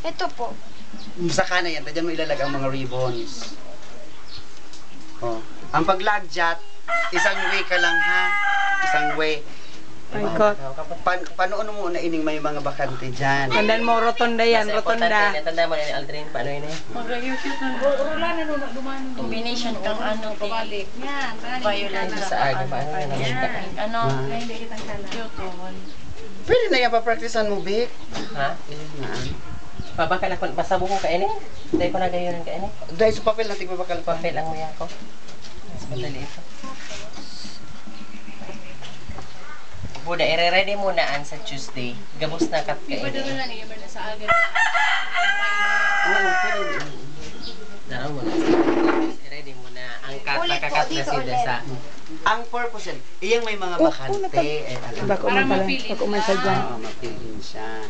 Ito po. Sa kanan yan, tadyan mo ilalag ang mga ribbons. Oh. Ang paglagyat, isang way ka lang ha. Isang way. Paikot. Paano mo na ining may mga bakante dyan? Tandaan mo, rotonda yan, rotonda. Tanda mo na ni Aldrin, paano yun eh? Combination ng ano, pabalik. Yan. Violet. Sa aga, paano yun? Ano? Pwede na yan, papracticean mo, Vic. Ha? Na. Pabakal ako, pasabo ko kainin. Dahil ko na gayon kainin. Dahil sa papel natin babakal pa. Papel ang muya ko. Mas madali ito. Buda, i-ready mo na sa Tuesday. Gabos na kat kainin. Oo, pwede. Daraw mo na. I-ready mo na. Ang kat, Ulit po, nakakat na dito sila ulit. sa... Ang purpose yan, iyang may mga bakante. Bako man pala, bako man sa dyan. Oo, mapilin siya.